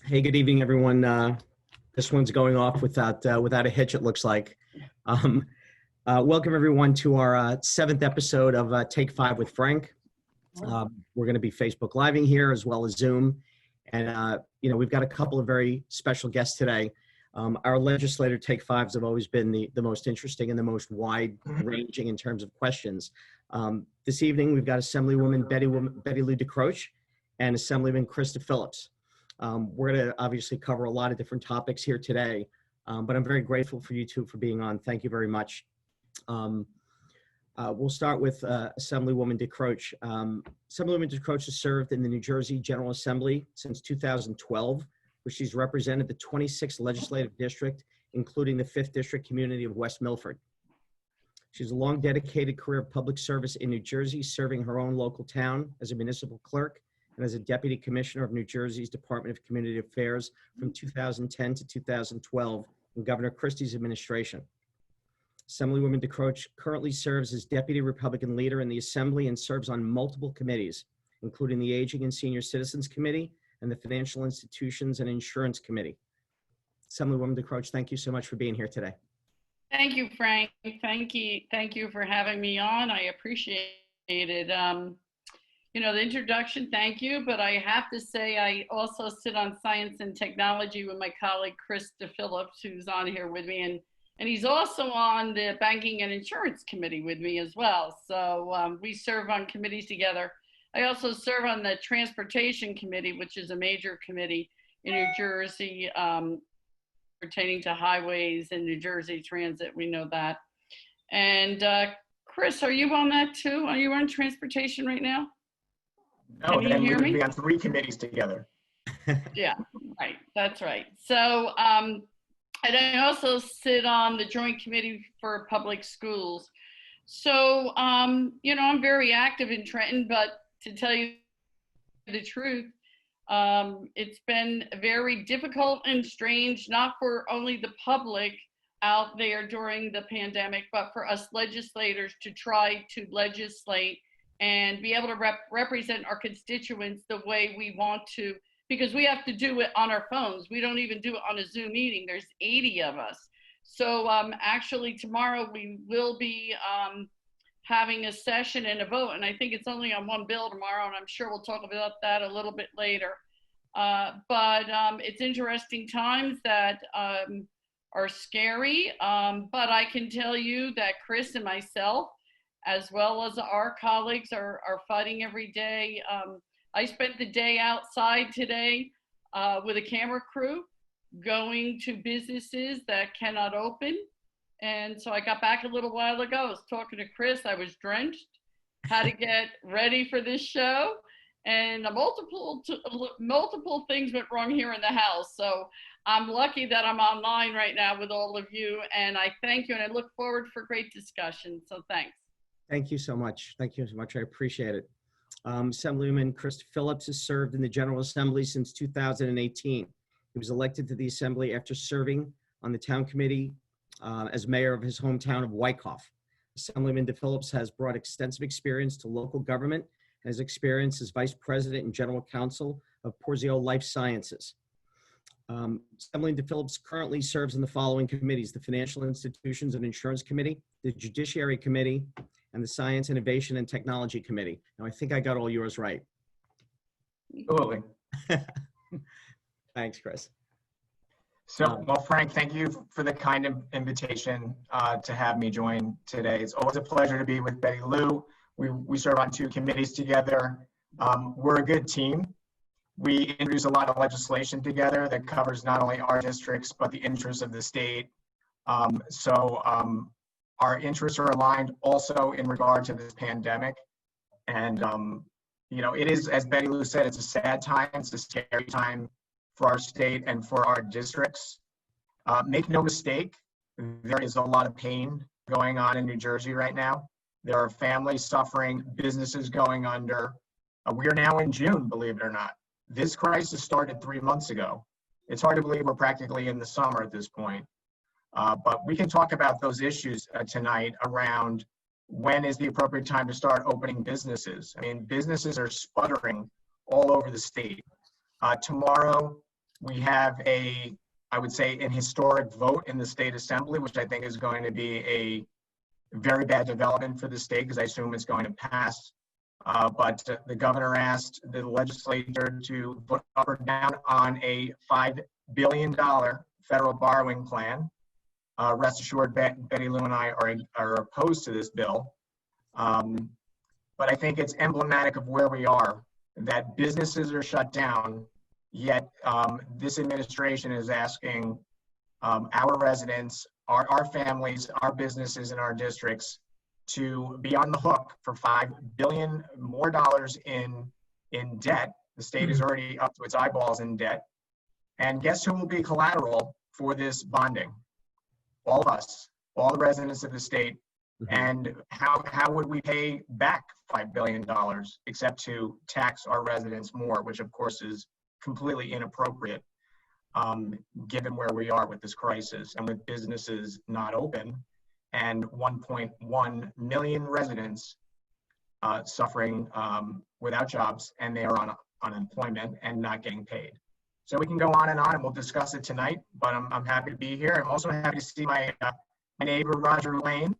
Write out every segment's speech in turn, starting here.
Hey, good evening, everyone. This one's going off without a hitch, it looks like. Um, Welcome, everyone, to our seventh episode of Take Five with Frank. We're going to be Facebook Living here as well as Zoom. And, we've got a couple of very special guests today. Our legislator Take Fives have always been the most interesting and the most wide-ranging in terms of questions. This evening, we've got Assemblywoman BettyLou DeCroce and Assemblyman DePhillips. We're going to obviously cover a lot of different topics here today, but I'm very grateful for you two for being on. Thank you very much. We'll start with Assemblywoman DeCroce. Assemblywoman DeCroce has served in the New Jersey General Assembly since 2012, where she's represented the 26th Legislative District, including the 5th District community of West Milford. She's a long dedicated career of public service in New Jersey, serving her own local town as a municipal clerk and as a Deputy Commissioner of New Jersey's Department of Community Affairs from 2010 to 2012 in Governor Christie's administration. Assemblywoman DeCroce currently serves as Deputy Republican Leader in the Assembly and serves on multiple committees, including the Aging and Senior Citizens Committee and the Financial Institutions and Insurance Committee. Assemblywoman DeCroce, thank you so much for being here today. Thank you, Frank. Thank you for having me on. I appreciate it. The introduction, thank you, but I have to say I also sit on Science and Technology with my colleague, DePhillips, who's on here with me, and he's also on the Banking and Insurance Committee with me as well. So we serve on committees together. I also serve on the Transportation Committee, which is a major committee in New Jersey pertaining to highways and New Jersey transit. We know that. And Chris, are you on that too? Are you on transportation right now? No, then we would be on 3 committees together. Yeah, right. That's right. So, and I also sit on the Joint Committee for Public Schools. So, I'm very active in Trenton, but to tell you the truth, it's been very difficult and strange, not for only the public out there during the pandemic, but for us legislators to try to legislate and be able to represent our constituents the way we want to, because we have to do it on our phones. We don't even do it on a Zoom meeting. There's 80 of us. So actually tomorrow we will be having a session and a vote, and I think it's only on one bill tomorrow, and I'm sure we'll talk about that a little bit later. But it's interesting times that are scary, but I can tell you that Chris and myself, as well as our colleagues, are fighting every day. I spent the day outside today with a camera crew going to businesses that cannot open. And so I got back a little while ago. I was talking to Chris. I was drenched, had to get ready for this show. And multiple things went wrong here in the house. So I'm lucky that I'm online right now with all of you. And I thank you. And I look forward for great discussion. So thanks. Thank you so much. Thank you so much. I appreciate it. Assemblyman DePhillips has served in the General Assembly since 2018. He was elected to the Assembly after serving on the town committee as mayor of his hometown of Wyckoff. Assemblyman DePhillips has brought extensive experience to local government and has experience as vice president and general counsel of Porzio Life Sciences. Assemblyman DePhillips currently serves in the following committees: the Financial Institutions and Insurance Committee, the Judiciary Committee, and the Science, Innovation, and Technology Committee. Now, I think I got all yours right. Absolutely. Thanks, Chris. So, well, Frank, thank you for the kind invitation to have me join today. It's always a pleasure to be with BettyLou. We serve on 2 committees together. We're a good team. We introduce a lot of legislation together that covers not only our districts, but the interests of the state. Our interests are aligned also in regard to this pandemic. And, it is, as BettyLou said, it's a sad time. It's a scary time for our state and for our districts. Make no mistake, there is a lot of pain going on in New Jersey right now. There are families suffering, businesses going under. We are now in June, believe it or not. This crisis started 3 months ago. It's hard to believe we're practically in the summer at this point. But we can talk about those issues tonight around when is the appropriate time to start opening businesses. I mean, businesses are sputtering all over the state. Tomorrow, We have I would say, an historic vote in the state assembly, which I think is going to be a very bad development for the state because I assume it's going to pass. But the governor asked the legislature to vote up or down on a $5 billion federal borrowing plan. Rest assured, Betty Lou and I are opposed to this bill. But I think it's emblematic of where we are, that businesses are shut down, yet this administration is asking our residents, our families, our businesses in our districts to be on the hook for $5 billion more in debt. The state is already up to its eyeballs in debt. And guess who will be collateral for this bonding? All of us, all the residents of the state. And how would we pay back $5 billion except to tax our residents more, which of course is completely inappropriate given where we are with this crisis and with businesses not open and 1.1 million residents suffering without jobs, and they are on unemployment and not getting paid. So we can go on, and we'll discuss it tonight, but I'm happy to be here. I'm also happy to see my neighbor, Roger Lane,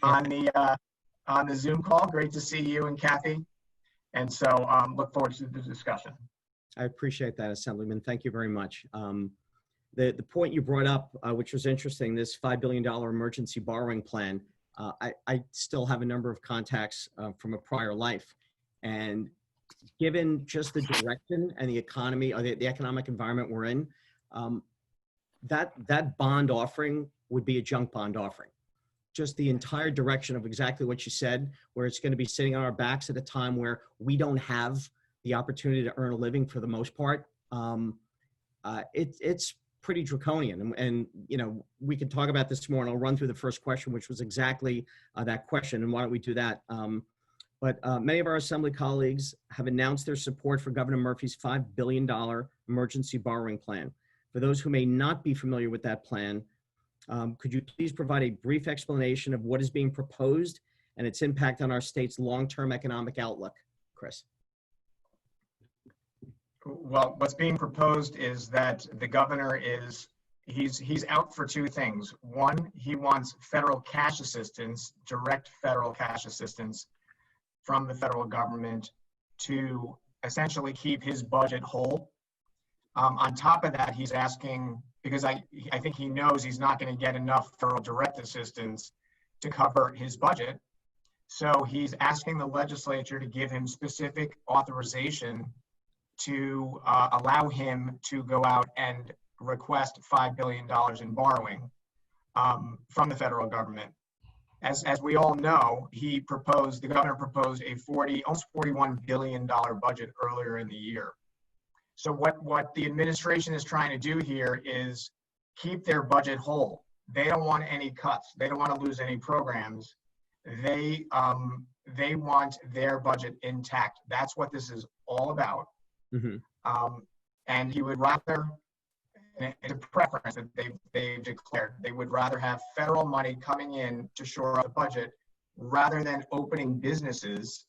on the Zoom call. Great to see you and Kathy. And so look forward to the discussion. I appreciate that, Assemblyman. Thank you very much. The point you brought up, which was interesting, this $5 billion emergency borrowing plan, I still have a number of contacts from a prior life. And given just the direction and the economy, or the economic environment we're in, that bond offering would be a junk bond offering. Just the entire direction of exactly what you said, where it's going to be sitting on our backs at a time where we don't have the opportunity to earn a living for the most part. It's pretty draconian. And, you know, we can talk about this more, and I'll run through the first question, which was exactly that question. And why don't we do that? But many of our Assembly colleagues have announced their support for Governor Murphy's $5 billion emergency borrowing plan. For those who may not be familiar with that plan, could you please provide a brief explanation of what is being proposed and its impact on our state's long-term economic outlook? Chris. Well, what's being proposed is that the governor he's out for two things. One, he wants federal cash assistance, direct federal cash assistance from the federal government to essentially keep his budget whole. On top of that, he's asking, because I think he knows he's not going to get enough federal direct assistance to cover his budget. So he's asking the legislature to give him specific authorization to allow him to go out and request $5 billion in borrowing from the federal government. As we all know, the governor proposed a almost $41 billion budget earlier in the year. So what the administration is trying to do here is keep their budget whole. They don't want any cuts. They don't want to lose any programs. They want their budget intact. That's what this is all about. And he would rather, it's a preference that they've declared, they would rather have federal money coming in to shore up the budget rather than opening businesses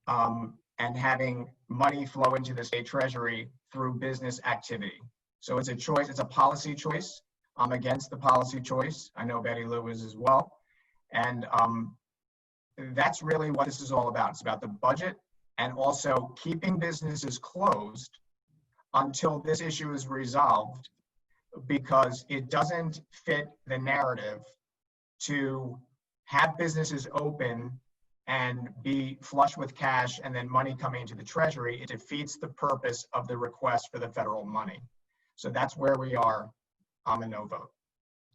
and having money flow into the state treasury through business activity. So it's a choice, it's a policy choice. I'm against the policy choice. I know Betty Lou is as well. And that's really what this is all about. It's about the budget and also keeping businesses closed until this issue is resolved, because it doesn't fit the narrative to have businesses open and be flush with cash and then money coming into the treasury. It defeats the purpose of the request for the federal money. So that's where we are on the no vote.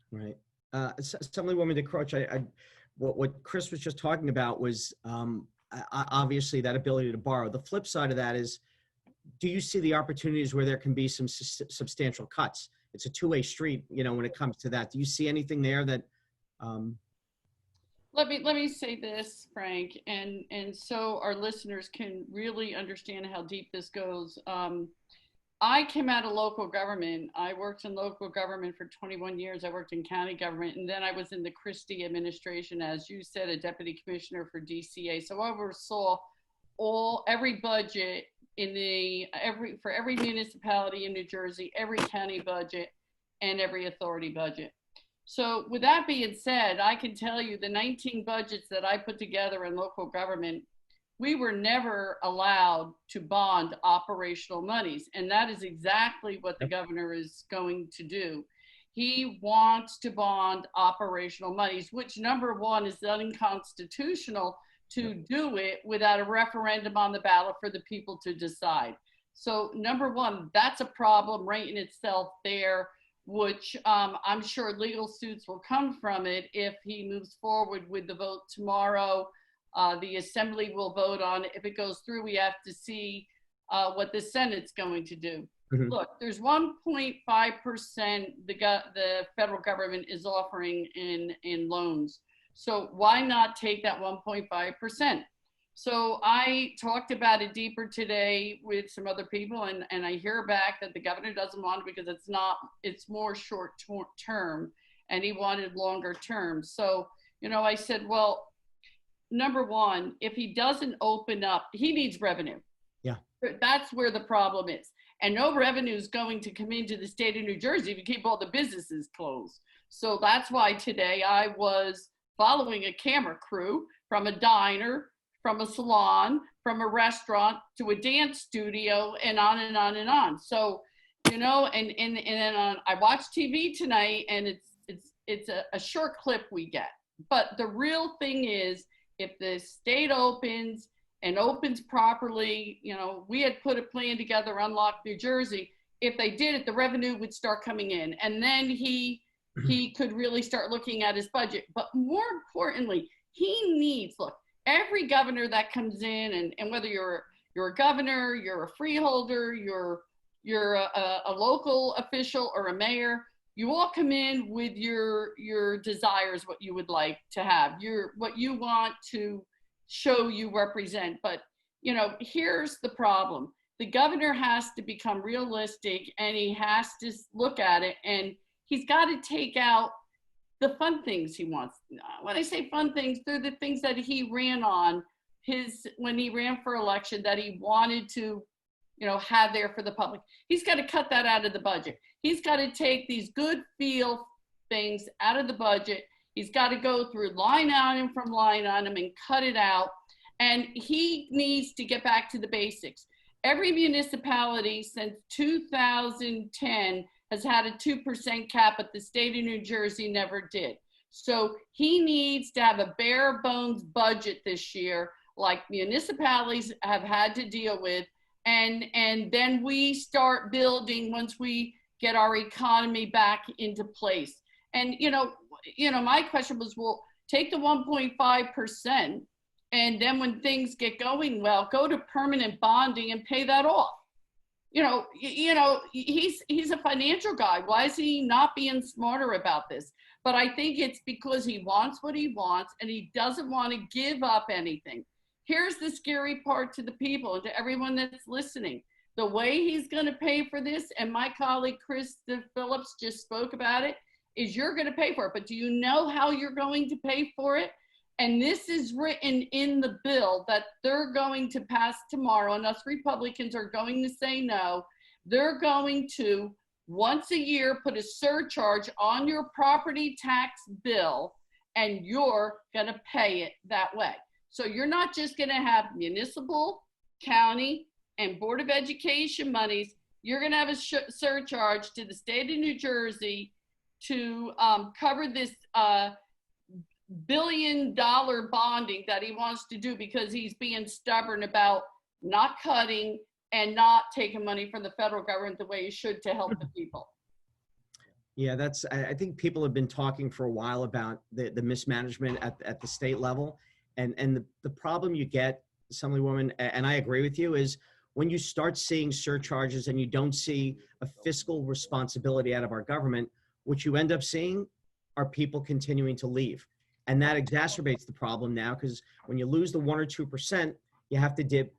Right. Assemblywoman DeCroce, what Chris was just talking about was obviously that ability to borrow. The flip side of that is, do you see the opportunities where there can be some substantial cuts? It's a two-way street, you know, when it comes to that. Do you see anything there that? Let me say this, Frank, and so our listeners can really understand how deep this goes. I came out of local government. I worked in local government for 21 years. I worked in county government, and then I was in the Christie administration, as you said, a deputy commissioner for DCA. So I oversaw every budget for every municipality in New Jersey, every county budget, and every authority budget. So with that being said, I can tell you the 19 budgets that I put together in local government, we were never allowed to bond operational monies. And that is exactly what the governor is going to do. He wants to bond operational monies, which number one is unconstitutional to do it without a referendum on the ballot for the people to decide. So number one, that's a problem right in itself there, which I'm sure legal suits will come from it if he moves forward with the vote tomorrow. The Assembly will vote on it. If it goes through, we have to see what the Senate's going to do. Mm-hmm. Look, there's 1.5% the federal government is offering in loans. So why not take that 1.5%? So I talked about it deeper today with some other people, and I hear back that the governor doesn't want it because it's more short term, and he wanted longer term. So, I said, well, number one, if he doesn't open up, he needs revenue. Yeah. That's where the problem is. And no revenue is going to come into the state of New Jersey if you keep all the businesses closed. So that's why today I was following a camera crew from a diner, from a salon, from a restaurant to a dance studio, and on and on and on. So, and then I watched TV tonight, and it's a short clip we get. But the real thing is, if the state opens and opens properly, we had put a plan together, Unlock New Jersey. If they did it, the revenue would start coming in, and then he could really start looking at his budget. But more importantly, he needs, look, every governor that comes in, and whether you're a governor, you're a freeholder, you're a local official or a mayor, you all come in with your desires, what you would like to have, what you want to show you represent. But, here's the problem. The governor has to become realistic, and he has to look at it, and he's got to take out the fun things he wants. When I say fun things, they're the things that he ran on when he ran for election that he wanted to, have there for the public. He's got to cut that out of the budget. He's got to take these good feel things out of the budget. He's got to go through line item from line item and cut it out. And he needs to get back to the basics. Every municipality since 2010 has had a 2% cap, but the state of New Jersey never did. So he needs to have a bare bones budget this year, like municipalities have had to deal with. And then we start building once we get our economy back into place. And, my question was, well, take the 1.5%, and then when things get going well, go to permanent bonding and pay that off. He's a financial guy. Why is he not being smarter about this? But I think it's because he wants what he wants, and he doesn't want to give up anything. Here's the scary part to the people and to everyone that's listening. The way he's going to pay for this, and my colleague Chris DePhillips just spoke about it, is you're going to pay for it. But do you know how you're going to pay for it? And this is written in the bill that they're going to pass tomorrow, and us Republicans are going to say no. They're going to, once a year, put a surcharge on your property tax bill, and you're going to pay it that way. So you're not just going to have municipal, county, and Board of Education monies. You're going to have a surcharge to the state of New Jersey to cover this $1 billion bonding that he wants to do, because he's being stubborn about not cutting and not taking money from the federal government the way he should to help the people. Yeah, I think people have been talking for a while about the mismanagement at the state level. And the problem you get, Assemblywoman, and I agree with you, is when you start seeing surcharges and you don't see a fiscal responsibility out of our government, what you end up seeing are people continuing to leave. And that exacerbates the problem now, because when you lose the 1 or 2%, you have to dip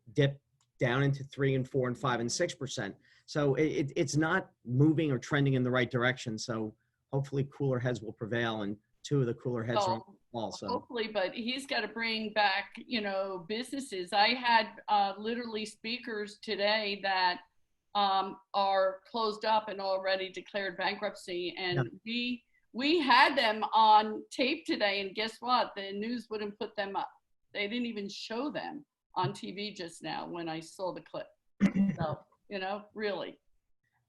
down into 3 and 4 and 5 and 6%. So it's not moving or trending in the right direction. So hopefully cooler heads will prevail, and two of the cooler heads are also. Hopefully, but he's got to bring back, businesses. I had literally speakers today that are closed up and already declared bankruptcy, and we had them on tape today, and guess what? The news wouldn't put them up. They didn't even show them on TV just now when I saw the clip. So, really.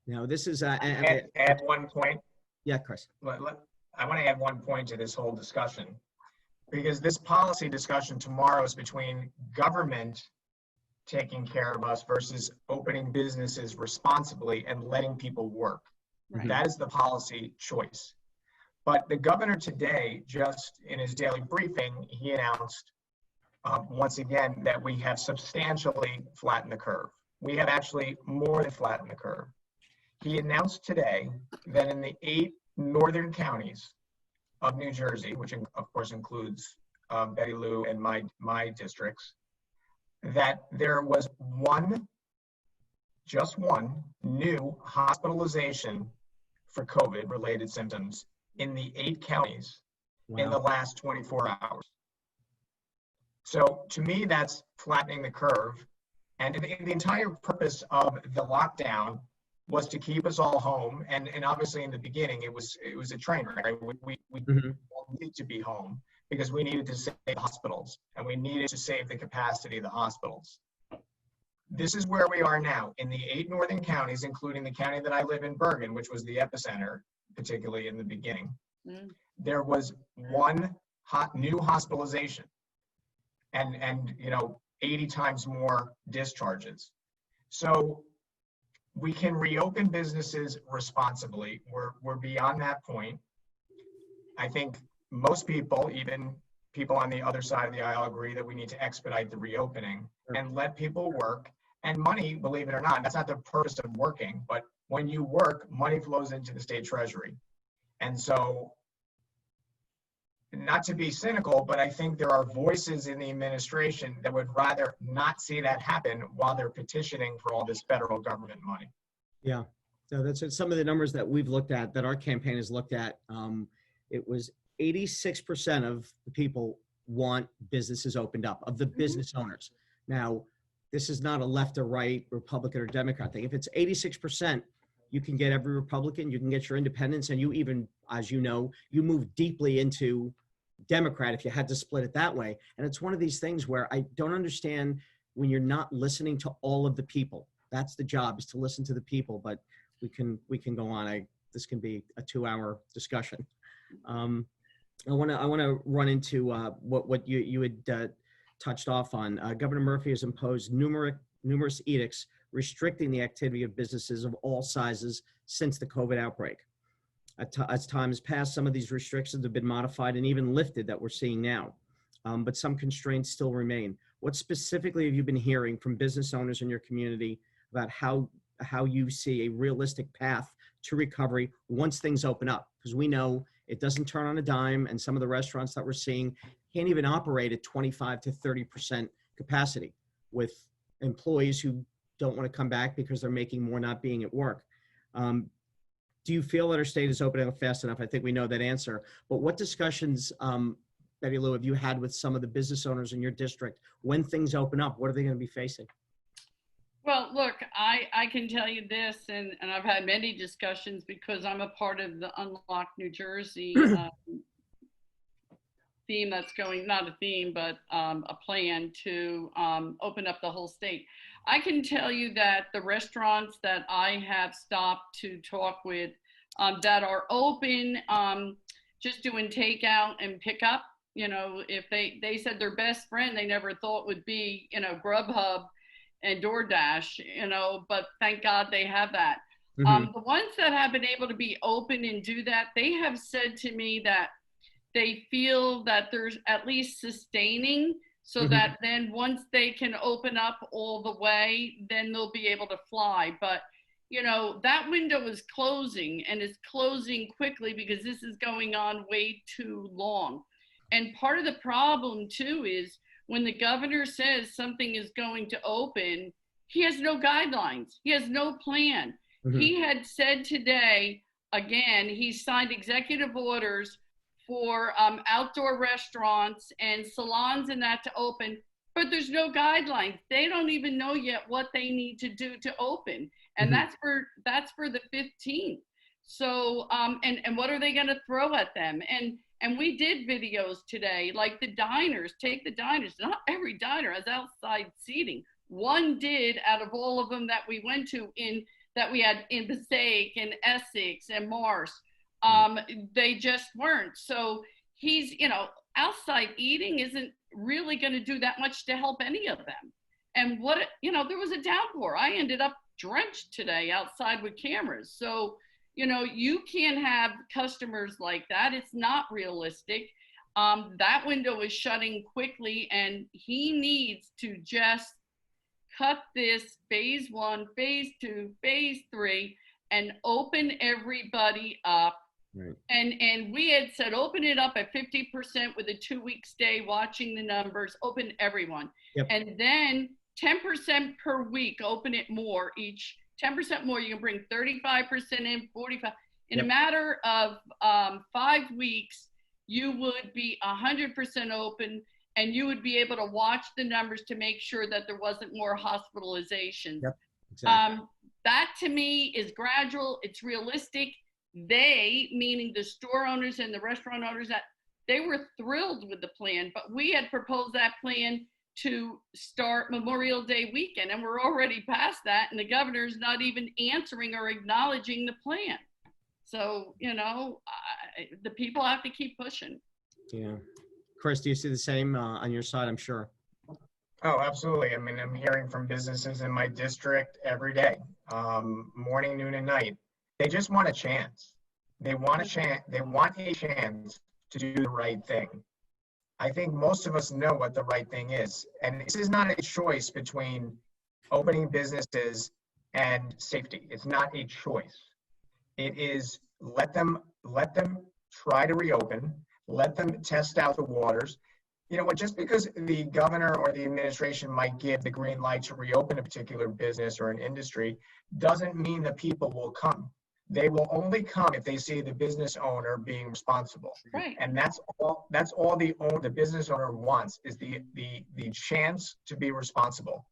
Now, this is add one point. Yeah, Chris. I want to add one point to this whole discussion, because this policy discussion tomorrow is between government taking care of us versus opening businesses responsibly and letting people work. Right. That is the policy choice. But the governor today, just in his daily briefing, he announced once again that we have substantially flattened the curve. We have actually more than flattened the curve. He announced today that in the 8 northern counties of New Jersey, which of course includes BettyLou and my districts, that there was just one new hospitalization for COVID-related symptoms in the 8 counties in the last 24 hours. So to me, that's flattening the curve. And the entire purpose of the lockdown was to keep us all home. And obviously in the beginning, it was a train wreck. Right? We needed to be home because we needed to save the hospitals and we needed to save the capacity of the hospitals. This is where we are now in the 8 northern counties, including the county that I live in, Bergen, which was the epicenter, particularly in the beginning. There was one new hospitalization and 80 times more discharges. So we can reopen businesses responsibly. We're beyond that point. I think most people, even people on the other side of the aisle, agree that we need to expedite the reopening and let people work. And money, believe it or not, that's not the purpose of working, but when you work, money flows into the state treasury. And so, not to be cynical, but I think there are voices in the administration that would rather not see that happen while they're petitioning for all this federal government money. Yeah, so that's some of the numbers that we've looked at, that our campaign has looked at. It was 86% of the people want businesses opened up, of the business owners. Now, this is not a left or right, Republican or Democrat thing. If it's 86%, you can get every Republican, you can get your independents, and you even, as you know, you move deeply into Democrat if you had to split it that way. And it's one of these things where I don't understand when you're not listening to all of the people. That's the job, is to listen to the people, but we can go on. This can be a 2-hour discussion. I want to run into what you had touched off on. Governor Murphy has imposed numerous edicts restricting the activity of businesses of all sizes since the COVID outbreak. As time has passed, some of these restrictions have been modified and even lifted that we're seeing now, but some constraints still remain. What specifically have you been hearing from business owners in your community about how you see a realistic path to recovery once things open up? Because we know it doesn't turn on a dime, and some of the restaurants that we're seeing can't even operate at 25 to 30% capacity with employees who don't want to come back because they're making more not being at work. Do you feel that our state is opening up fast enough? I think we know that answer. But what discussions, BettyLou, have you had with some of the business owners in your district? When things open up, what are they going to be facing? Well, look, I can tell you this, and I've had many discussions because I'm a part of the Unlock New Jersey theme that's going, not a theme, but a plan to open up the whole state. I can tell you that the restaurants that I have stopped to talk with that are open, just doing takeout and pickup, if they said their best friend they never thought would be, Grubhub and DoorDash, but thank God they have that. The ones that have been able to be open and do that, they have said to me that they feel that there's at least sustaining so that then once they can open up all the way, then they'll be able to fly. But, that window is closing, and it's closing quickly because this is going on way too long. And part of the problem too is when the governor says something is going to open, he has no guidelines. He has no plan. He had said today, again, he signed executive orders for outdoor restaurants and salons and that to open, but there's no guidelines. They don't even know yet what they need to do to open. And that's for the 15th. So, and what are they going to throw at them? And we did videos today, like the diners, take the diners. Not every diner has outside seating. One did out of all of them that we went to that we had in Passaic and Essex and Mars. They just weren't. So he's, outside eating isn't really going to do that much to help any of them. And there was a downpour. I ended up drenched today outside with cameras. So, you can't have customers like that. It's not realistic. That window is shutting quickly, and he needs to just cut this phase 1, phase 2, phase 3, and open everybody up. Right. And we had said, open it up at 50% with a 2-week stay, watching the numbers, open everyone. Yep. And then 10% per week, open it more, each 10% more. You can bring 35% in, 45. In a matter of 5 weeks, you would be 100% open, and you would be able to watch the numbers to make sure that there wasn't more hospitalizations. Yep, exactly. That to me is gradual. It's realistic. They, meaning the store owners and the restaurant owners, that they were thrilled with the plan, but we had proposed that plan to start Memorial Day weekend, and we're already past that, and the governor's not even answering or acknowledging the plan. So, the people have to keep pushing. Yeah. Chris, do you see the same on your side, I'm sure? Oh, absolutely. I mean, I'm hearing from businesses in my district every day, morning, noon, and night. They just want a chance. They want a chance. They want a chance to do the right thing. I think most of us know what the right thing is. And this is not a choice between opening businesses and safety. It's not a choice. It is let them try to reopen, let them test out the waters. Just because the governor or the administration might give the green light to reopen a particular business or an industry doesn't mean that people will come. They will only come if they see the business owner being responsible. Right. And that's all the business owner wants, is the chance to be responsible.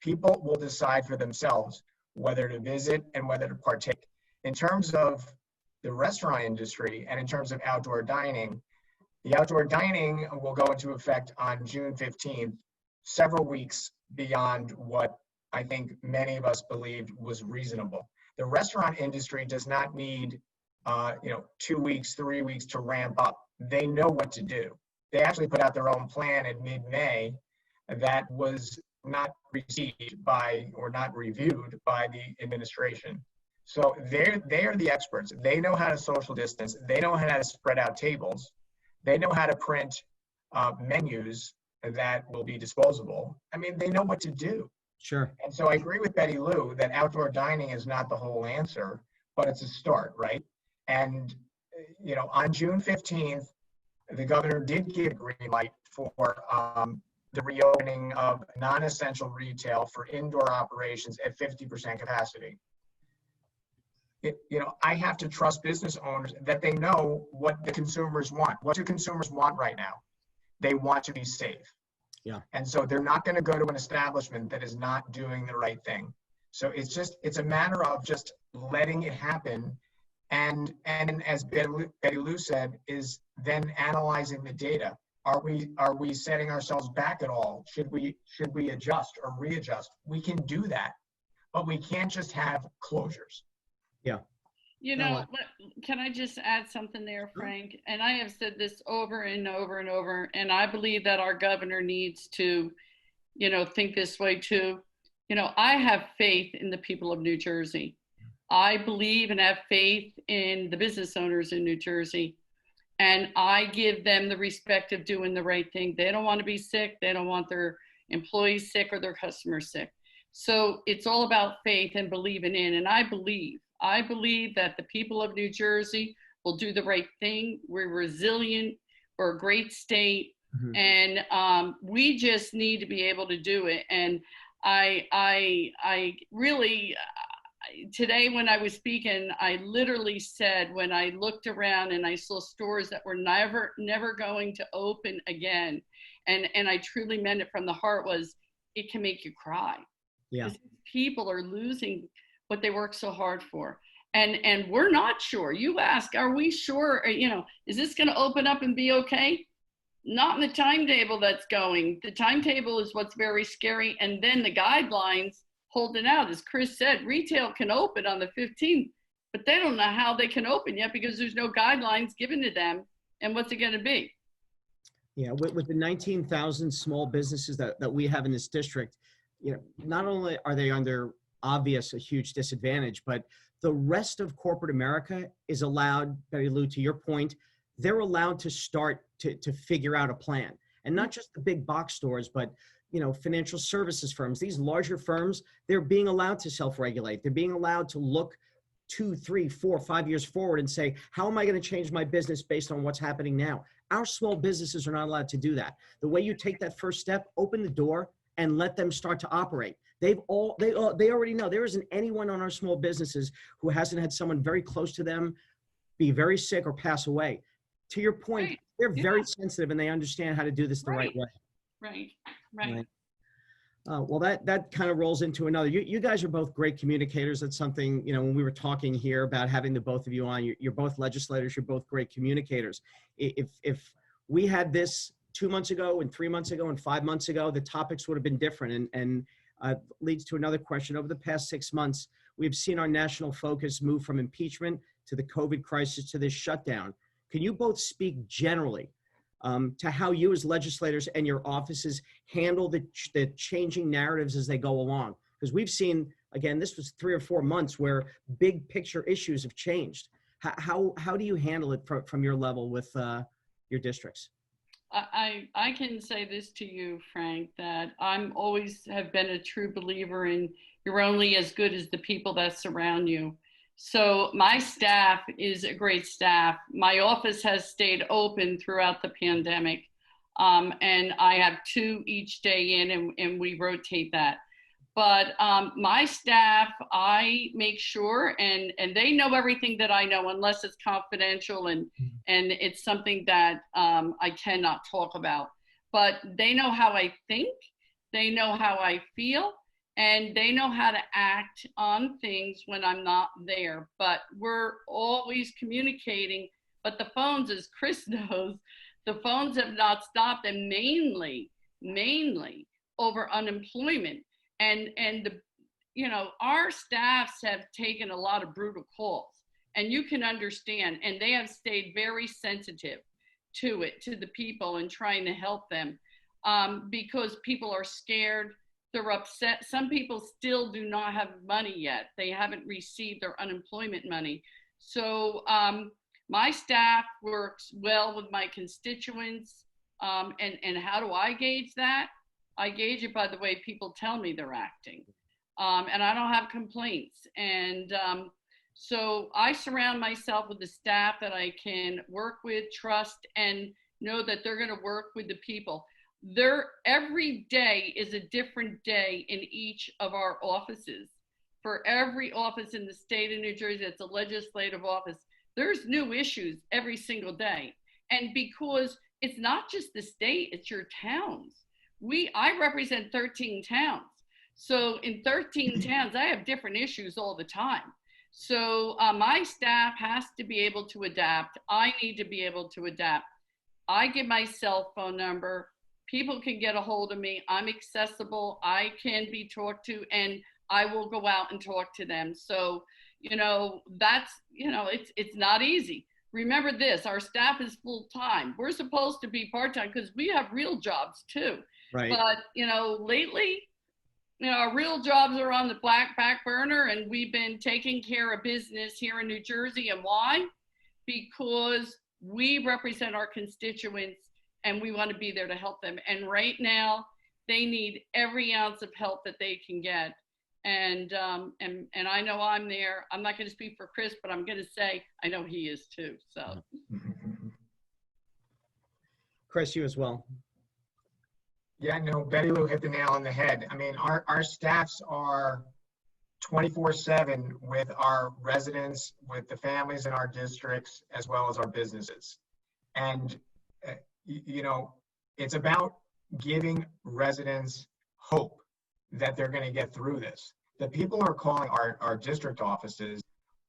People will decide for themselves whether to visit and whether to partake. In terms of the restaurant industry and in terms of outdoor dining, the outdoor dining will go into effect on June 15th, several weeks beyond what I think many of us believed was reasonable. The restaurant industry does not need, 2 weeks, 3 weeks to ramp up. They know what to do. They actually put out their own plan in mid-May that was not received by or not reviewed by the administration. So they are the experts. They know how to social distance. They know how to spread out tables. They know how to print menus that will be disposable. I mean, they know what to do. Sure. And so I agree with BettyLou that outdoor dining is not the whole answer, but it's a start, right? And, on June 15th, the governor did give a green light for the reopening of non-essential retail for indoor operations at 50% capacity. I have to trust business owners that they know what the consumers want. What do consumers want right now? They want to be safe. Yeah. And so they're not going to go to an establishment that is not doing the right thing. So it's a matter of just letting it happen. And as BettyLou said, is then analyzing the data. Are we setting ourselves back at all? Should we adjust or readjust? We can do that, but we can't just have closures. Yeah. Can I just add something there, Frank? And I have said this over and over and over, and I believe that our governor needs to, think this way too. I have faith in the people of New Jersey. I believe and have faith in the business owners in New Jersey, and I give them the respect of doing the right thing. They don't want to be sick. They don't want their employees sick or their customers sick. So it's all about faith and believing in, and I believe that the people of New Jersey will do the right thing. We're resilient. We're a great state. Mm-hmm. And we just need to be able to do it. And I really, today when I was speaking, I literally said, when I looked around and I saw stores that were never going to open again, and I truly meant it from the heart, was it can make you cry. Yeah. Because people are losing what they work so hard for. And we're not sure. You ask, are we sure? Is this going to open up and be okay? Not in the timetable that's going. The timetable is what's very scary. And then the guidelines holding out. As Chris said, retail can open on the 15th, but they don't know how they can open yet because there's no guidelines given to them. And what's it going to be? Yeah, with the 19,000 small businesses that we have in this district, not only are they under a huge disadvantage, but the rest of corporate America is allowed, BettyLou, to your point, they're allowed to start to figure out a plan. And not just the big box stores, but financial services firms, these larger firms, they're being allowed to self-regulate. They're being allowed to look 2, 3, 4, 5 years forward and say, how am I going to change my business based on what's happening now? Our small businesses are not allowed to do that. The way you take that first step, open the door and let them start to operate. They already know there isn't anyone on our small businesses who hasn't had someone very close to them be very sick or pass away. To your point, Right. they're very sensitive and they understand how to do this the right way. Right. Well, that kind of rolls into another. You guys are both great communicators. That's something, when we were talking here about having the both of you on, you're both legislators, you're both great communicators. If we had this 2 months ago and 3 months ago and 5 months ago, the topics would have been different. And leads to another question. Over the past 6 months, we've seen our national focus move from impeachment to the COVID crisis to this shutdown. Can you both speak generally to how you as legislators and your offices handle the changing narratives as they go along? Because we've seen, again, this was 3 or 4 months where big picture issues have changed. How do you handle it from your level with your districts? I can say this to you, Frank, that I'm always have been a true believer in you're only as good as the people that surround you. So my staff is a great staff. My office has stayed open throughout the pandemic. And I have 2 each day in, and we rotate that. But my staff, I make sure, and they know everything that I know, unless it's confidential and it's something that I cannot talk about. But they know how I think, they know how I feel, and they know how to act on things when I'm not there. But we're always communicating. But the phones, as Chris knows, the phones have not stopped, and mainly over unemployment. And our staffs have taken a lot of brutal calls, and you can understand, and they have stayed very sensitive to the people and trying to help them because people are scared. They're upset. Some people still do not have money yet. They haven't received their unemployment money. So my staff works well with my constituents. And how do I gauge that? I gauge it by the way people tell me they're acting. And I don't have complaints. And so I surround myself with the staff that I can work with, trust, and know that they're going to work with the people. Every day is a different day in each of our offices. For every office in the state of New Jersey that's a legislative office, there's new issues every single day. And because it's not just the state, it's your towns. I represent 13 towns. So in 13 towns, I have different issues all the time. So my staff has to be able to adapt. I need to be able to adapt. I give my cell phone number. People can get a hold of me. I'm accessible. I can be talked to, and I will go out and talk to them. So, that's, it's not easy. Remember this, our staff is full time. We're supposed to be part-time because we have real jobs too. Right. But, lately, our real jobs are on the back burner, and we've been taking care of business here in New Jersey. And why? Because we represent our constituents and we want to be there to help them. And right now, they need every ounce of help that they can get. And I know I'm there. I'm not going to speak for Chris, but I'm going to say I know he is too. So, Chris, you as well. Yeah, no, BettyLou hit the nail on the head. I mean, our staffs are 24/7 with our residents, with the families in our districts, as well as our businesses. And, you know, it's about giving residents hope that they're going to get through this. The people who are calling our district offices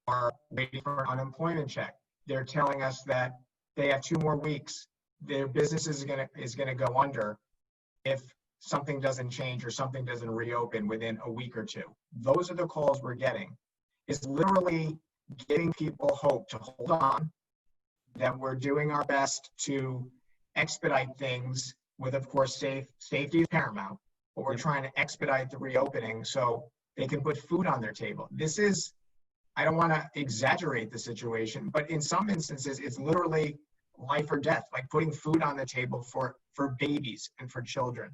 are waiting for an unemployment check. They're telling us that they have 2 more weeks. Their business is gonna go under if something doesn't change or something doesn't reopen within a week or 2. Those are the calls we're getting. It's literally giving people hope to hold on, that we're doing our best to expedite things with, of course, safety is paramount, but we're trying to expedite the reopening so they can put food on their table. This is, I don't want to exaggerate the situation, but in some instances, it's literally life or death, like putting food on the table for babies and for children.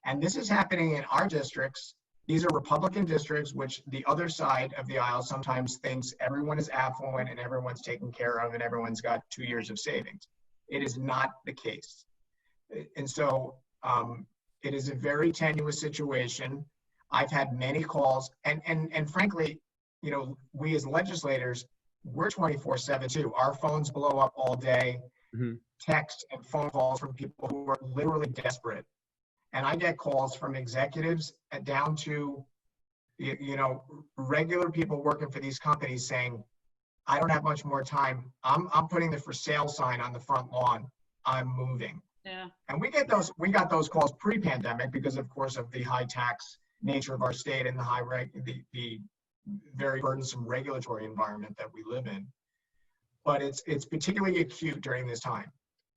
And this is happening in our districts. These are Republican districts, which the other side of the aisle sometimes thinks everyone is affluent and everyone's taken care of and everyone's got 2 years of savings. It is not the case. And so it is a very tenuous situation. I've had many calls, and frankly, you know, we as legislators, we're 24/7 too. Our phones blow up all day, text and phone calls from people who are literally desperate. And I get calls from executives down to, you know, regular people working for these companies saying, I don't have much more time. I'm putting the for sale sign on the front lawn. I'm moving. Yeah. And we got those calls pre-pandemic because, of course, of the high tax nature of our state and the very burdensome regulatory environment that we live in. But it's particularly acute during this time.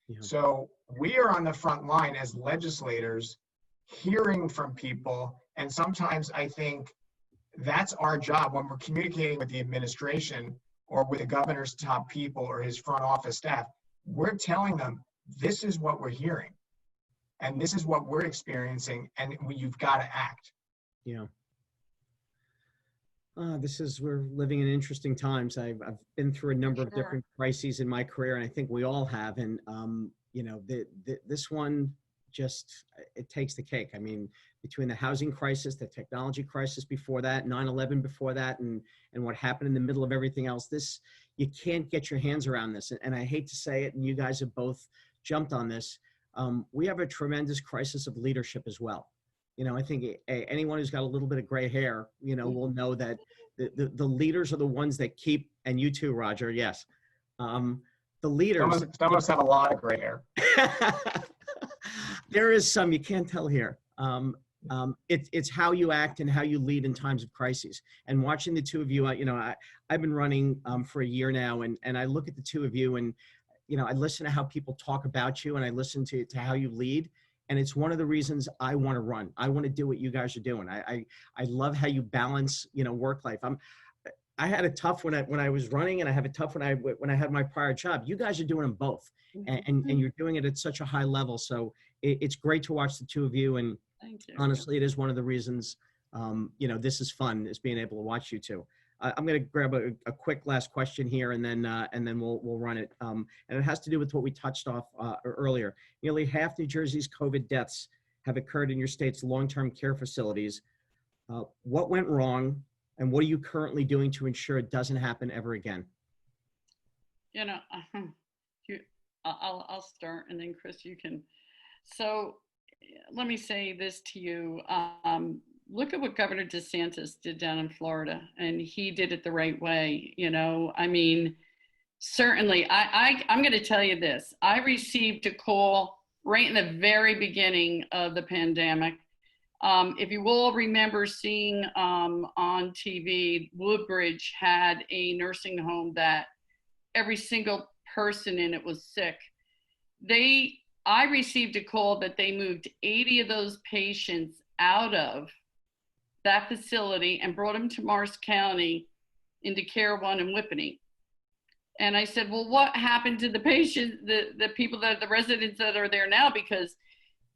Yeah. So we are on the front line as legislators, hearing from people, and sometimes I think that's our job when we're communicating with the administration or with the governor's top people or his front office staff. We're telling them, this is what we're hearing, and this is what we're experiencing, and you've got to act. Yeah. We're living in interesting times. I've been through a number of different crises in my career, and I think we all have. And, you know, this one just, it takes the cake. I mean, between the housing crisis, the technology crisis before that, 9/11 before that, and what happened in the middle of everything else, you can't get your hands around this. And I hate to say it, and you guys have both jumped on this. We have a tremendous crisis of leadership as well. You know, I think anyone who's got a little bit of gray hair, you know, will know that the leaders are the ones that keep, and you too, Roger, yes. The leaders. Some of us have a lot of gray hair. There is some, you can't tell here. It's how you act and how you lead in times of crises. And watching the two of you, you know, I've been running for a year now, and I look at the two of you, and, you know, I listen to how people talk about you, and I listen to how you lead. And it's one of the reasons I want to run. I want to do what you guys are doing. I love how you balance, you know, work life. I had a tough when I was running, and I have a tough when I had my prior job. You guys are doing them both, and you're doing it at such a high level. So it's great to watch the two of you. And honestly, it is one of the reasons, you know, this is fun, is being able to watch you two. I'm going to grab a quick last question here, and then we'll run it. And it has to do with what we touched off earlier. Nearly half New Jersey's COVID deaths have occurred in your state's long-term care facilities. What went wrong, and what are you currently doing to ensure it doesn't happen ever again? You know, I'll start, and then Chris, you can. So let me say this to you. Look at what Governor DeSantis did down in Florida, and he did it the right way. You know, I mean, certainly, I'm going to tell you this. I received a call right in the very beginning of the pandemic. If you all remember seeing on TV, Woodbridge had a nursing home that every single person in it was sick. I received a call that they moved 80 of those patients out of that facility and brought them to Morris County into Care One in Whippany. And I said, well, what happened to the patients, the people the residents that are there now? Because,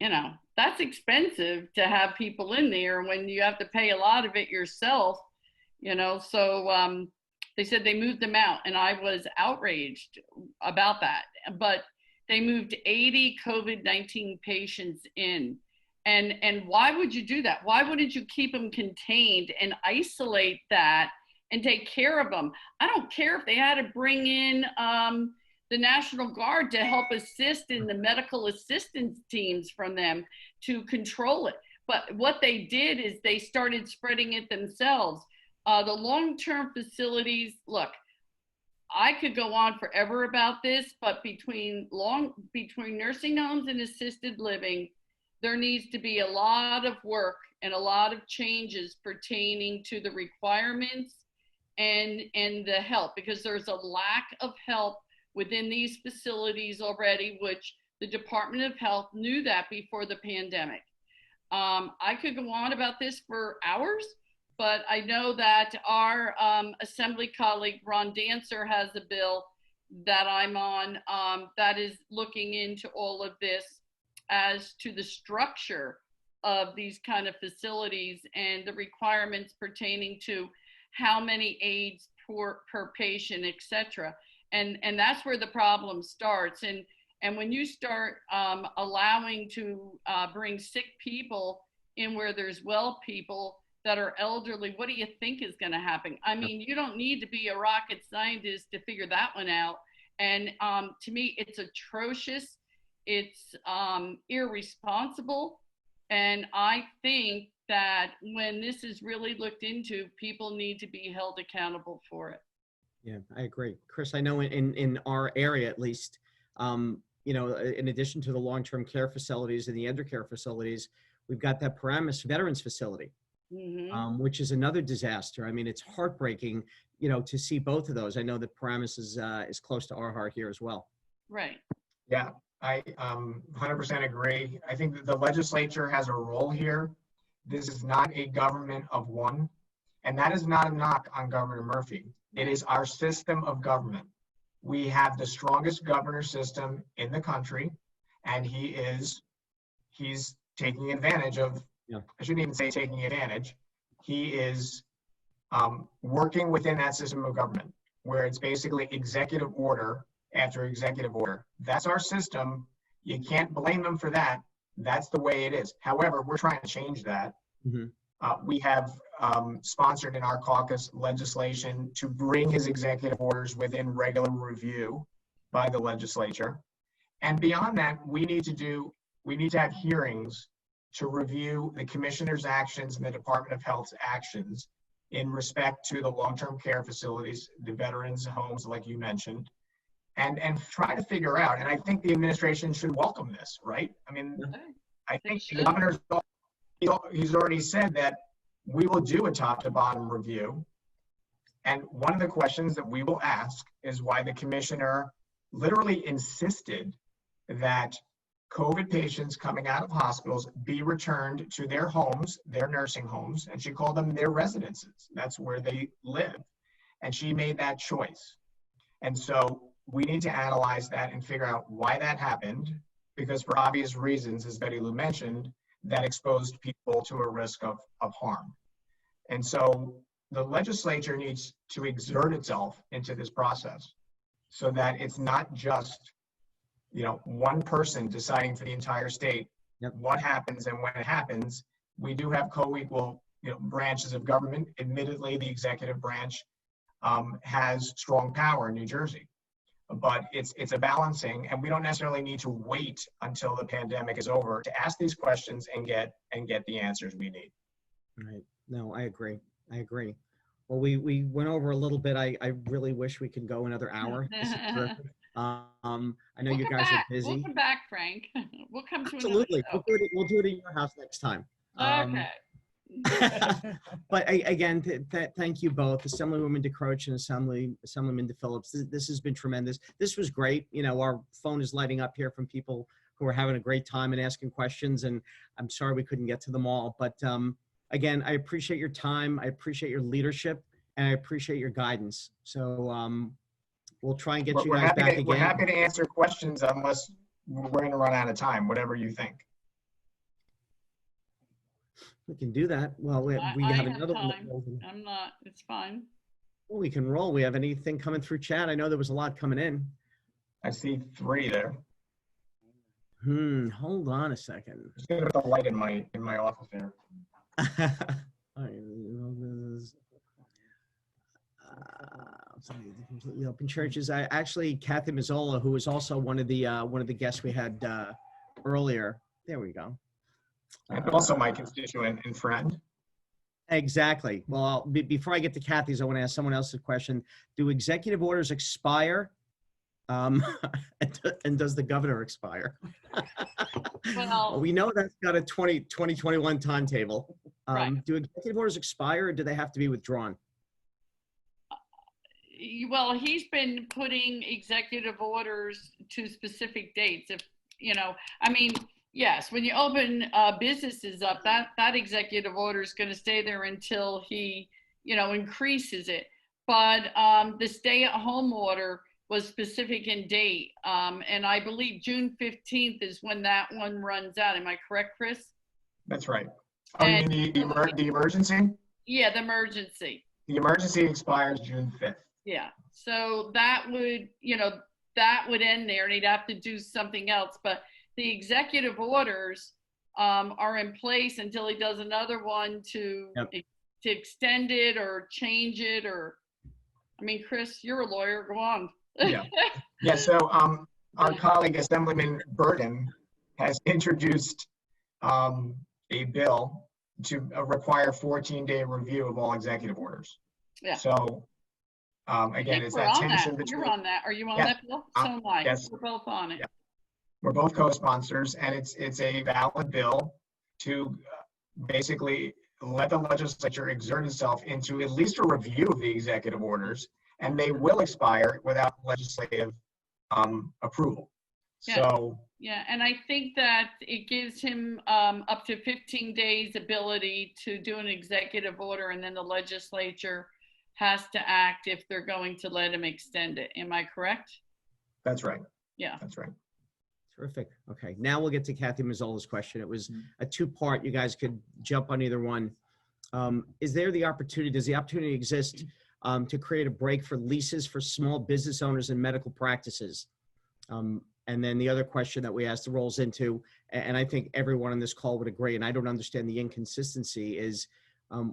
you know, that's expensive to have people in there when you have to pay a lot of it yourself, you know. So they said they moved them out, and I was outraged about that. But they moved 80 COVID-19 patients in. And why would you do that? Why wouldn't you keep them contained and isolate that and take care of them? I don't care if they had to bring in the National Guard to help assist in the medical assistance teams from them to control it. But what they did is they started spreading it themselves. The long-term facilities, look, I could go on forever about this, but between nursing homes and assisted living, there needs to be a lot of work and a lot of changes pertaining to the requirements and the help, because there's a lack of help within these facilities already, which the Department of Health knew that before the pandemic. I could go on about this for hours, but I know that our Assembly colleague, Ron Dancer, has a bill that I'm on that is looking into all of this as to the structure of these kind of facilities and the requirements pertaining to how many aides per patient, et cetera. And that's where the problem starts. And when you start allowing to bring sick people in where there's well people that are elderly, what do you think is going to happen? I mean, you don't need to be a rocket scientist to figure that one out. And to me, it's atrocious. It's irresponsible. And I think that when this is really looked into, people need to be held accountable for it. Yeah, I agree. Chris, I know in our area, at least, you know, in addition to the long-term care facilities and the undercare facilities, we've got that Paramus Veterans Facility, which is another disaster. I mean, it's heartbreaking, you know, to see both of those. I know that Paramus is close to our heart here as well. Right. Yeah, I 100% agree. I think that the legislature has a role here. This is not a government of one, and that is not a knock on Governor Murphy. It is our system of government. We have the strongest governor system in the country, and he's taking advantage of, I shouldn't even say taking advantage. He is working within that system of government where it's basically executive order after executive order. That's our system. You can't blame him for that. That's the way it is. However, we're trying to change that. We have sponsored in our caucus legislation to bring his executive orders within regular review by the legislature. And beyond that, we need to have hearings to review the commissioner's actions and the Department of Health's actions in respect to the long-term care facilities, the veterans homes, like you mentioned, and try to figure out, and I think the administration should welcome this, right? I mean, I think the governor's, he's already said that we will do a top to bottom review. And one of the questions that we will ask is why the commissioner literally insisted that COVID patients coming out of hospitals be returned to their homes, their nursing homes, and she called them their residences. That's where they live. And she made that choice. And so we need to analyze that and figure out why that happened, because for obvious reasons, as BettyLou mentioned, that exposed people to a risk of harm. And so the legislature needs to exert itself into this process so that it's not just, you know, one person deciding for the entire state what happens and when it happens. We do have co-equal, you know, branches of government. Admittedly, the executive branch has strong power in New Jersey, but it's a balancing, and we don't necessarily need to wait until the pandemic is over to ask these questions and get the answers we need. Right. No, I agree. Well, we went over a little bit. I really wish we could go another hour. This is terrific. I know you guys are busy. We'll come back, Frank. We'll come to Absolutely. another show. We'll do it in your house next time. Okay. But again, thank you both, Assemblywoman DeCroce and Assemblyman DePhillips. This has been tremendous. This was great. You know, our phone is lighting up here from people who are having a great time and asking questions, and I'm sorry we couldn't get to them all. But again, I appreciate your time. I appreciate your leadership, and I appreciate your guidance. So we'll try and get you guys back again. We're happy to answer questions unless we're going to run out of time, whatever you think. We can do that. Well, we have another one. I'm not, it's fine. Well, we can roll. We have anything coming through chat? I know there was a lot coming in. I see 3 there. Hold on a second. Just gonna put the light in my office here. All right, completely open churches. I actually, Kathy Mazzola, who was also one of the guests we had earlier. There we go. And also my constituent and friend. Exactly. Well, before I get to Kathy's, I want to ask someone else a question. Do executive orders expire? And does the governor expire? Well, we know that's got a 2021 timetable. Right. Do executive orders expire, or do they have to be withdrawn? Well, he's been putting executive orders to specific dates. If, I mean, yes, when you open businesses up, that executive order is going to stay there until he, increases it. But the stay-at-home order was specific in date, and I believe June 15th is when that one runs out. Am I correct, Chris? That's right. Oh, you mean the emergency? Yeah, the emergency. The emergency expires June 5th. Yeah. So that would, that would end there, and he'd have to do something else. But the executive orders are in place until he does another one to extend it or change it. Or, I mean, Chris, you're a lawyer. Go on. Yeah. So our colleague Assemblyman Burton has introduced a bill to require 14-day review of all executive orders. Yeah. So again, it's that tension between. You're on that. Are you on that bill? So am I. Yes. We're both on it. Yeah. We're both co-sponsors, and it's a valid bill to basically let the legislature exert itself into at least a review of the executive orders, and they will expire without legislative approval. Yeah. So. Yeah, and I think that it gives him up to 15 days ability to do an executive order, and then the legislature has to act if they're going to let him extend it. Am I correct? That's right. Yeah. That's right. Terrific. Okay, now we'll get to Kathy Mazzola's question. It was a two-part. You guys could jump on either one. Does the opportunity exist to create a break for leases for small business owners and medical practices? And then the other question that we asked rolls into, and I think everyone on this call would agree, and I don't understand the inconsistency, is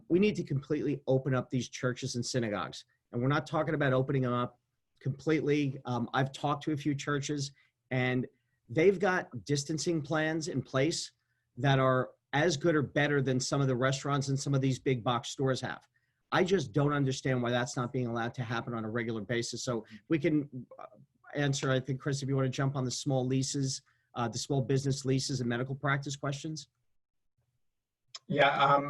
we need to completely open up these churches and synagogues. And we're not talking about opening them up completely. I've talked to a few churches, and they've got distancing plans in place that are as good or better than some of the restaurants and some of these big box stores have. I just don't understand why that's not being allowed to happen on a regular basis. So we can answer, I think, Chris, if you want to jump on the small leases, the small business leases and medical practice questions. Yeah,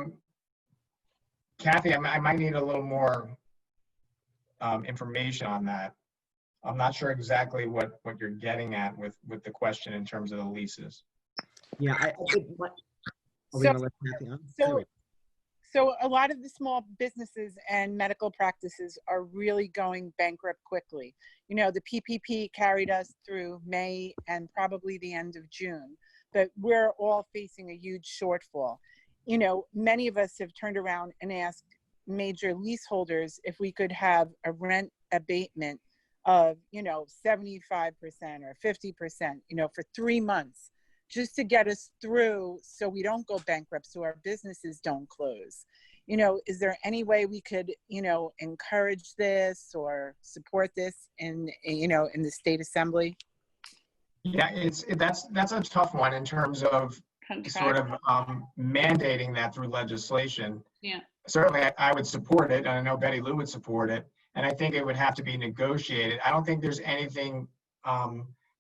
Kathy, I might need a little more information on that. I'm not sure exactly what you're getting at with the question in terms of the leases. Yeah, I think are we going to let Kathy on? So a lot of the small businesses and medical practices are really going bankrupt quickly. The PPP carried us through May and probably the end of June, but we're all facing a huge shortfall. Many of us have turned around and asked major leaseholders if we could have a rent abatement of, 75% or 50%, for 3 months, just to get us through so we don't go bankrupt, so our businesses don't close. Is there any way we could, encourage this or support this in the state assembly? Yeah, that's a tough one in terms of sort of mandating that through legislation. Yeah. Certainly, I would support it, and I know BettyLou would support it, and I think it would have to be negotiated. I don't think there's anything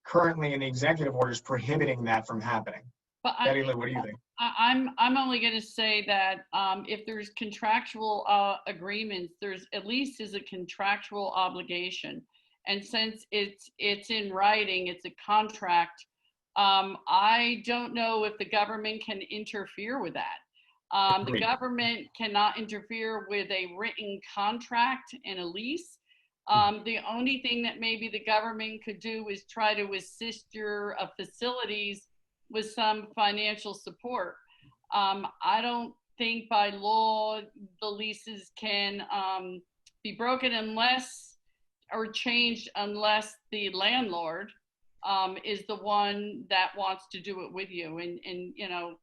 currently in the executive orders prohibiting that from happening. But BettyLou, what do you think? I'm only going to say that if there's contractual agreements, there's at least is a contractual obligation, and since it's in writing, it's a contract. I don't know if the government can interfere with that. The government cannot interfere with a written contract and a lease. The only thing that maybe the government could do is try to assist your facilities with some financial support. I don't think by law the leases can be broken or changed unless the landlord is the one that wants to do it with you. And you know,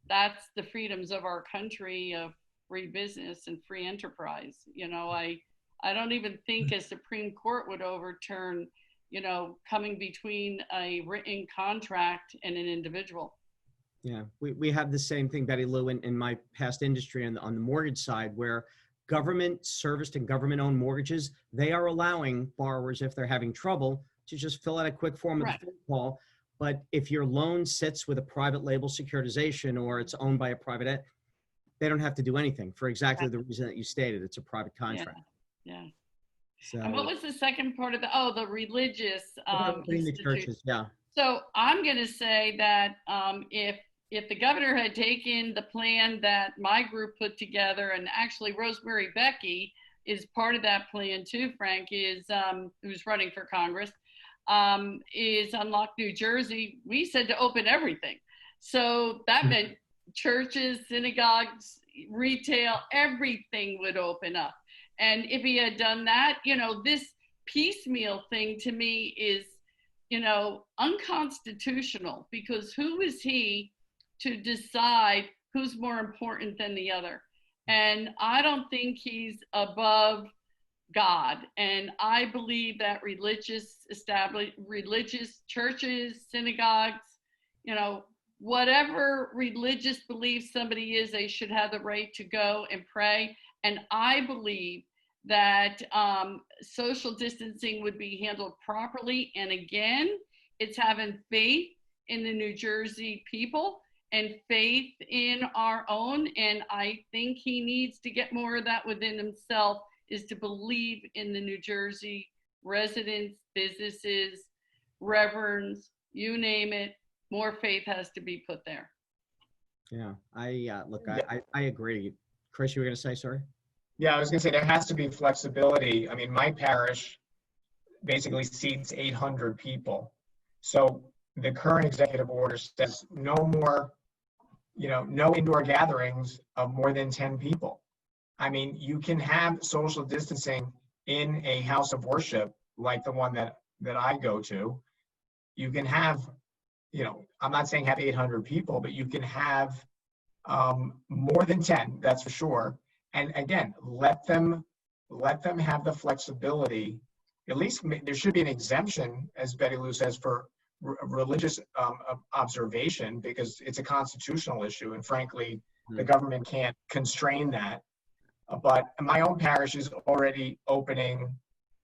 that's the freedoms of our country of free business and free enterprise. You know, I don't even think a Supreme Court would overturn, you know, coming between a written contract and an individual. Yeah, we have the same thing, Betty Lou, in my past industry on the mortgage side, where government serviced and government-owned mortgages, they are allowing borrowers, if they're having trouble, to just fill out a quick form of the phone call. But if your loan sits with a private label securitization or it's owned by a private, they don't have to do anything for exactly the reason that you stated. It's a private contract. Yeah. So, and what was the second part of the religious the churches, yeah. So I'm going to say that if the governor had taken the plan that my group put together, and actually Rosemary Becky is part of that plan too, Frank, is who's running for Congress, is Unlock New Jersey. We said to open everything. So that meant churches, synagogues, retail, everything would open up. And if he had done that, you know, this piecemeal thing to me is, you know, unconstitutional, because who is he to decide who's more important than the other? And I don't think he's above God. And I believe that religious churches, synagogues, you know, whatever religious belief somebody is, they should have the right to go and pray. And I believe that social distancing would be handled properly. And again, it's having faith in the New Jersey people and faith in our own. And I think he needs to get more of that within himself, is to believe in the New Jersey residents, businesses, reverends, you name it. More faith has to be put there. Yeah, I agree. Chris, you were going to say, sorry? Yeah, I was going to say there has to be flexibility. I mean, my parish basically seats 800 people. So the current executive order says no more, you know, no indoor gatherings of more than 10 people. I mean, you can have social distancing in a house of worship like the one that I go to. You can have, you know, I'm not saying have 800 people, but you can have more than 10, that's for sure. And again, let them have the flexibility. At least there should be an exemption, as Betty Lou says, for religious observation, because it's a constitutional issue, and frankly, the government can't constrain that. But my own parish is already opening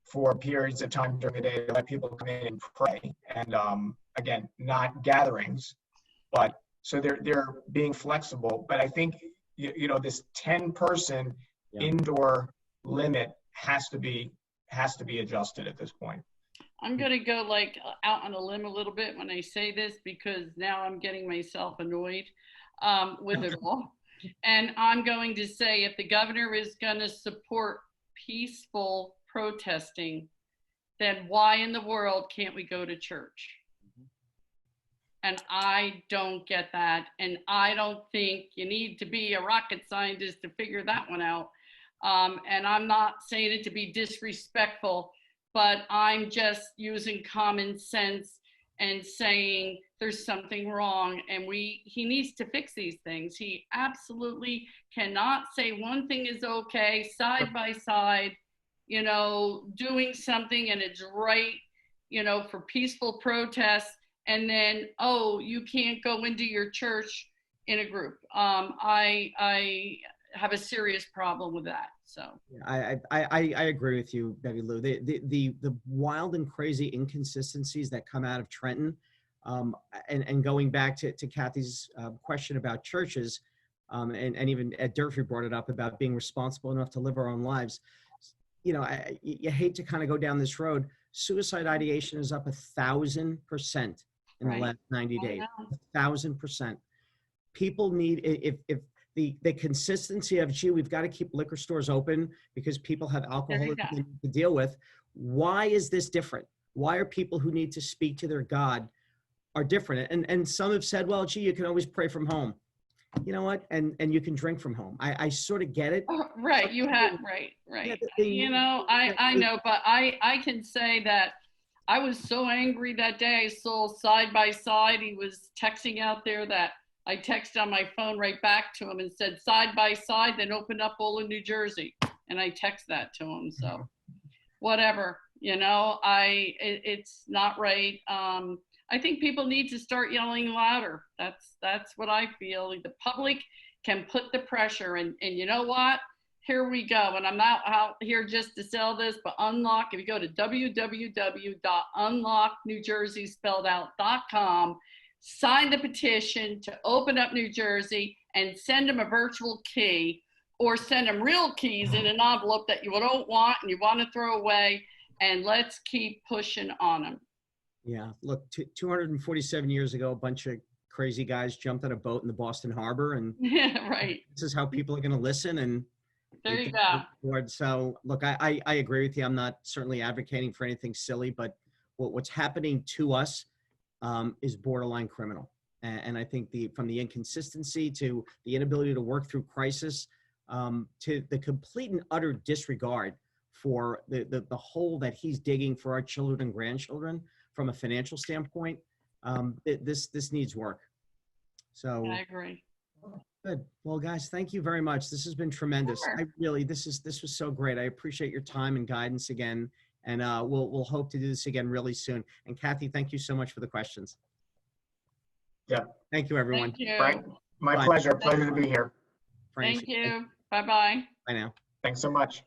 for periods of time during the day to let people come in and pray. And again, not gatherings, but so they're being flexible. But I think you know, this 10-person indoor limit has to be adjusted at this point. I'm going to go like out on a limb a little bit when I say this, because now I'm getting myself annoyed with it all. And I'm going to say, if the governor is going to support peaceful protesting, then why in the world can't we go to church? And I don't get that. And I don't think you need to be a rocket scientist to figure that one out. And I'm not saying it to be disrespectful, but I'm just using common sense and saying there's something wrong, and he needs to fix these things. He absolutely cannot say one thing is okay, side by side, you know, doing something and it's right, you know, for peaceful protests, and then, oh, you can't go into your church in a group. I have a serious problem with that. So I agree with you, Betty Lou. The wild and crazy inconsistencies that come out of Trenton, and going back to Kathy's question about churches, and even Ed Durfee brought it up about being responsible enough to live our own lives. You know, you hate to kind of go down this road. Suicide ideation is up 1,000% in the last 90 days. 1,000%. People need, if the consistency of, gee, we've got to keep liquor stores open because people have alcohol to deal with. Why is this different? Why are people who need to speak to their God are different? And some have said, well, gee, you can always pray from home. You know what? And you can drink from home. I sort of get it. Oh, right. You had, right. Yeah, you know, I know, but I can say that I was so angry that day. I saw side by side. He was texting out there that I texted on my phone right back to him and said side by side, then opened up all of New Jersey. And I text that to him. So whatever, it's not right. I think people need to start yelling louder. That's what I feel. The public can put the pressure, and you know what? Here we go. And I'm not out here just to sell this, but Unlock, if you go to www.unlocknewjerseyspelledout.com, sign the petition to open up New Jersey and send them a virtual key, or send them real keys in an envelope that you don't want and you want to throw away, and let's keep pushing on them. Yeah, look, 247 years ago, a bunch of crazy guys jumped on a boat in the Boston Harbor, and Yeah, right. this is how people are going to listen. And There you go. So look, I agree with you. I'm not certainly advocating for anything silly, but what's happening to us is borderline criminal. And I think from the inconsistency to the inability to work through crisis, to the complete and utter disregard for the hole that he's digging for our children and grandchildren from a financial standpoint, this needs work. So I agree. good. Well, guys, thank you very much. This has been tremendous. Sure. This was so great. I appreciate your time and guidance again, and we'll hope to do this again really soon. And Kathy, thank you so much for the questions. Yeah. Thank you, everyone. Thank you. Frank, my Bye. pleasure. Pleasure to be here. Thank you. Bye-bye. Bye now. Thanks so much.